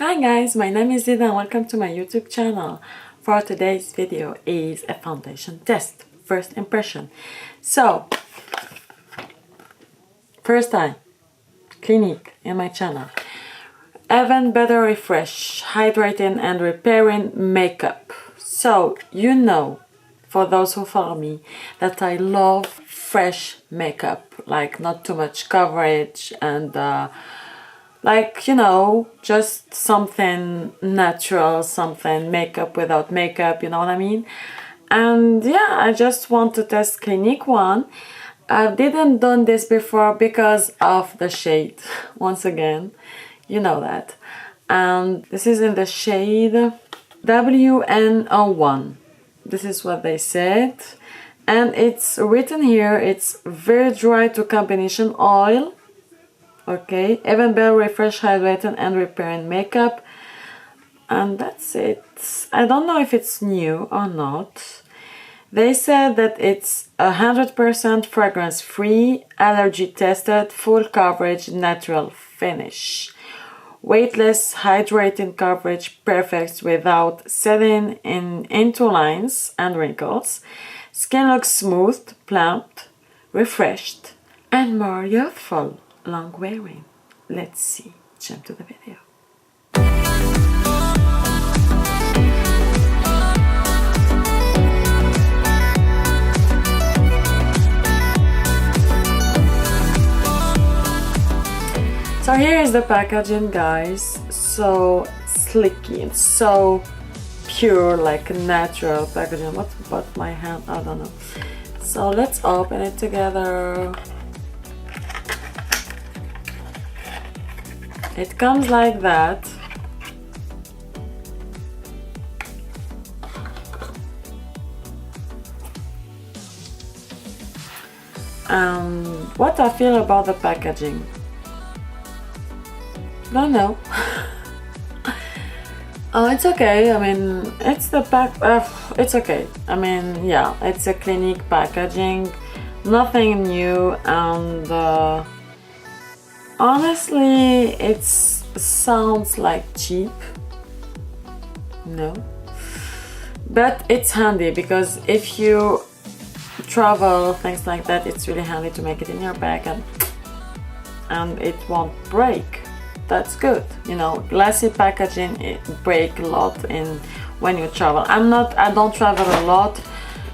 Hi guys, my name is Zida and welcome to my YouTube channel. For today's video is a foundation test, first impression. So, first time, Clinique in my channel. Even better refresh, hydrating and repairing makeup. So, you know, for those who follow me, that I love fresh makeup, like not too much coverage and like, you know, just something natural, something makeup without makeup, you know what I mean? And yeah, I just want to test Clinique one. I didn't done this before because of the shade, once again, you know that. And this is in the shade WN01. This is what they said. And it's written here, it's very dry to combination oil. Okay, even better refresh, hydrating and repairing makeup. And that's it. I don't know if it's new or not. They said that it's 100% fragrance free, allergy tested, full coverage, natural finish. Weightless, hydrating coverage, perfect without setting into lines and wrinkles. Skin looks smooth, plump, refreshed, and more youthful. Long wearing. Let's see. Jump to the video. So here is the packaging, guys. So slicky and so pure, like natural packaging. What about my hand? I don't know. So let's open it together. It comes like that. What I feel about the packaging? Don't know. It's okay. I mean, it's the pack. It's okay. I mean, yeah, it's a Clinique packaging. Nothing new and. Honestly, it sounds like cheap. No. But it's handy because if you travel, things like that, it's really handy to make it in your bag and it won't break. That's good. You know, glassy packaging, it break a lot when you travel. I don't travel a lot.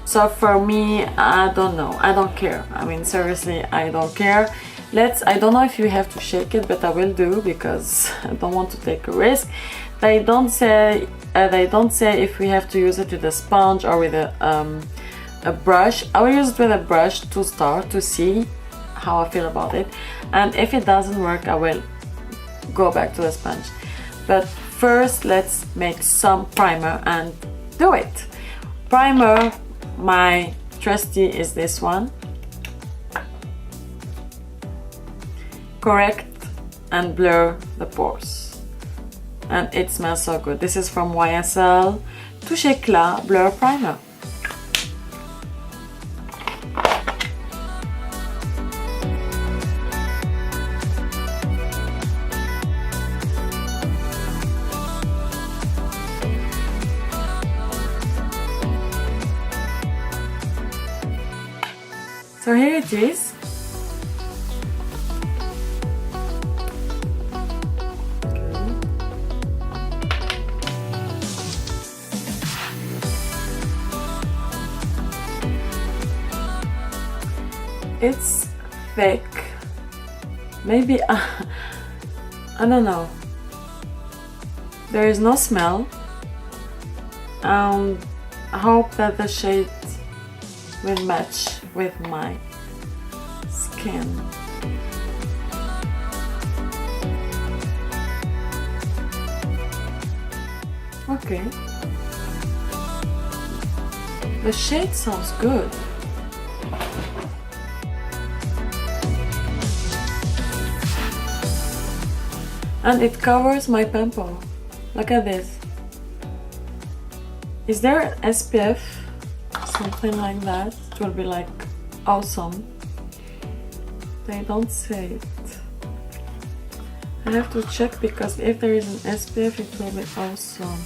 So for me, I don't know. I don't care. I mean, seriously, I don't care. I don't know if you have to shake it, but I will do because I don't want to take a risk. They don't say if we have to use it with a sponge or with a brush. I will use it with a brush to start to see how I feel about it, and if it doesn't work, I will go back to the sponge. But first, let's make some primer and do it. Primer, my trusty is this one. Correct and blur the pores, and it smells so good. This is from YSL Touche Éclat Blur Primer. So here it is. It's thick, maybe, I don't know. There is no smell. I hope that the shade will match with my skin. Okay. The shade sounds good. And it covers my pimple. Look at this. Is there an SPF? Something like that. It will be like awesome. They don't say it. I have to check because if there is an SPF it will be awesome.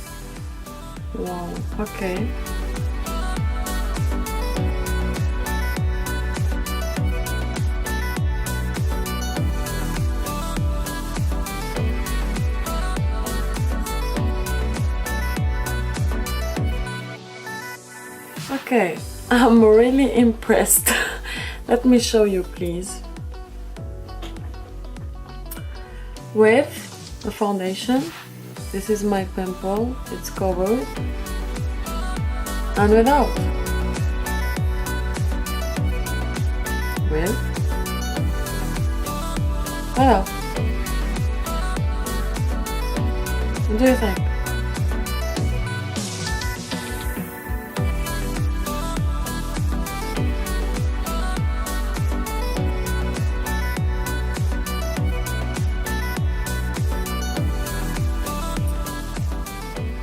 Wow, okay. Okay, I'm really impressed. Let me show you please. With the foundation, this is my pimple, it's covered, and without. With, without. What do you think?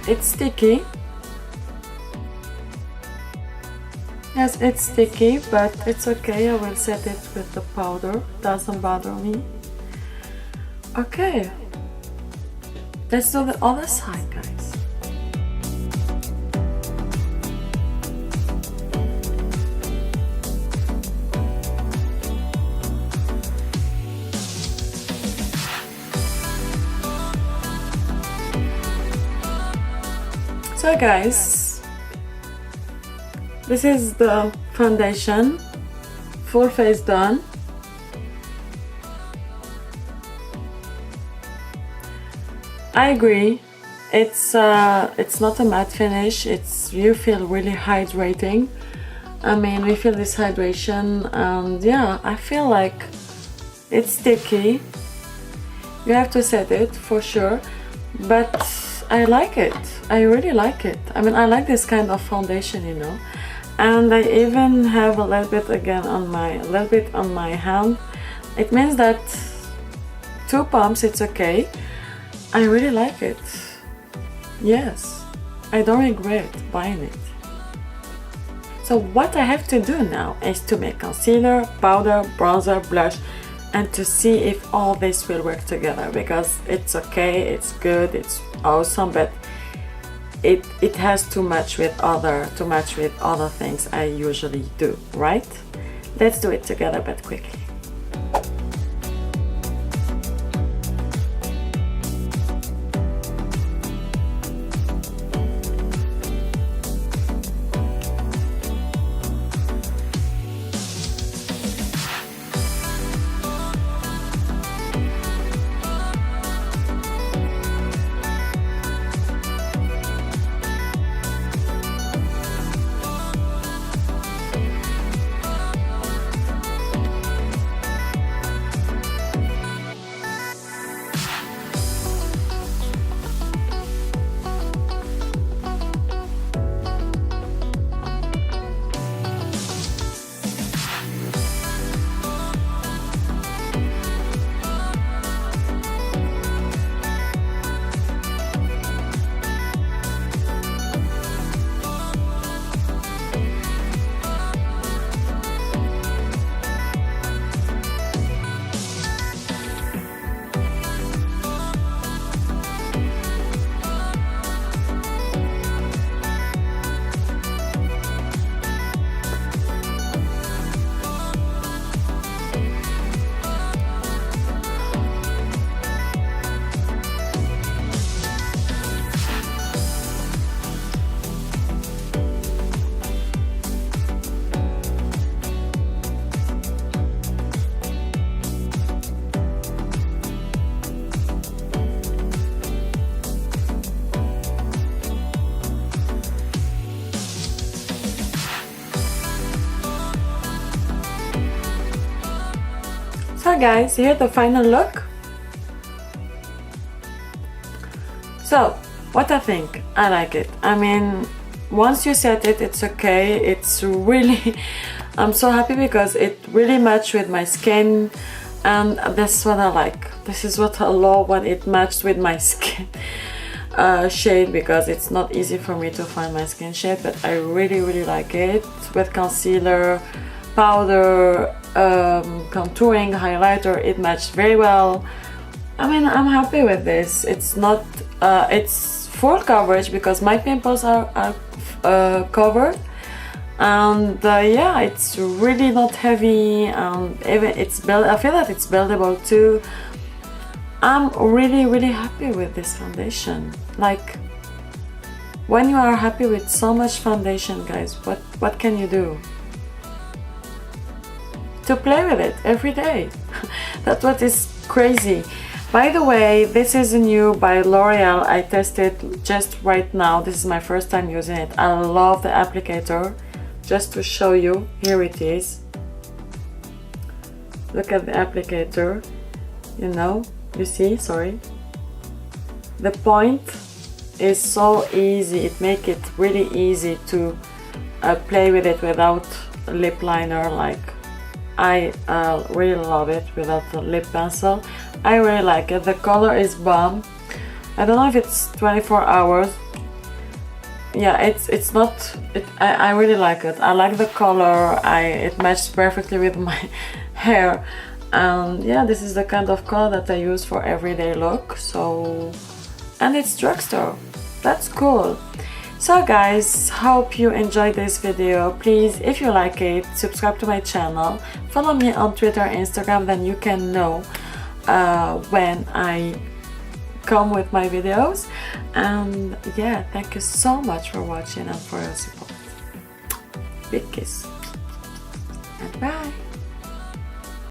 It's sticky. Yes, it's sticky, but it's okay. I will set it with the powder. Doesn't bother me. Okay. Let's do the other side, guys. So guys, this is the foundation, full face done. I agree, it's not a matte finish, you feel really hydrating. I mean, we feel this hydration, and yeah, I feel like it's sticky. You have to set it for sure, but I like it. I really like it. I mean, I like this kind of foundation, you know. And I even have a little bit again on my hand. It means that 2 pumps, it's okay. I really like it. Yes, I don't regret buying it. So what I have to do now is to make concealer, powder, bronzer, blush, and to see if all this will work together, because it's okay, it's good, it's awesome, but it has to match with other things I usually do, right? Let's do it together, but quickly. So guys, here's the final look. So what I think, I like it. I mean, once you set it, it's okay. It's really, I'm so happy because it really matched with my skin, and that's what I like. This is what I love, when it matched with my skin shade, because it's not easy for me to find my skin shade, but I really like it. With concealer, powder, contouring, highlighter, it matched very well. I mean, I'm happy with this. It's not, it's full coverage because my pimples are covered. And yeah, it's really not heavy, and even I feel that it's buildable too. I'm really happy with this foundation. Like, when you are happy with so much foundation, guys, what can you do? To play with it every day. That's what is crazy. By the way, this is new by L'Oreal. I tested just right now. This is my first time using it. I love the applicator. Just to show you, here it is. Look at the applicator. You know, you see, sorry. The point is so easy. It makes it really easy to play with it without a lip liner. Like, I really love it without the lip pencil. I really like it. The color is bomb. I don't know if it's 24 hours. Yeah, it's not. I really like it. I like the color. It matches perfectly with my hair. And yeah, this is the kind of color that I use for everyday look. So, and it's drugstore. That's cool. So guys, hope you enjoyed this video. Please, if you like it, subscribe to my channel. Follow me on Twitter, Instagram, then you can know when I come with my videos. And yeah, thank you so much for watching and for your support. Big kiss and bye.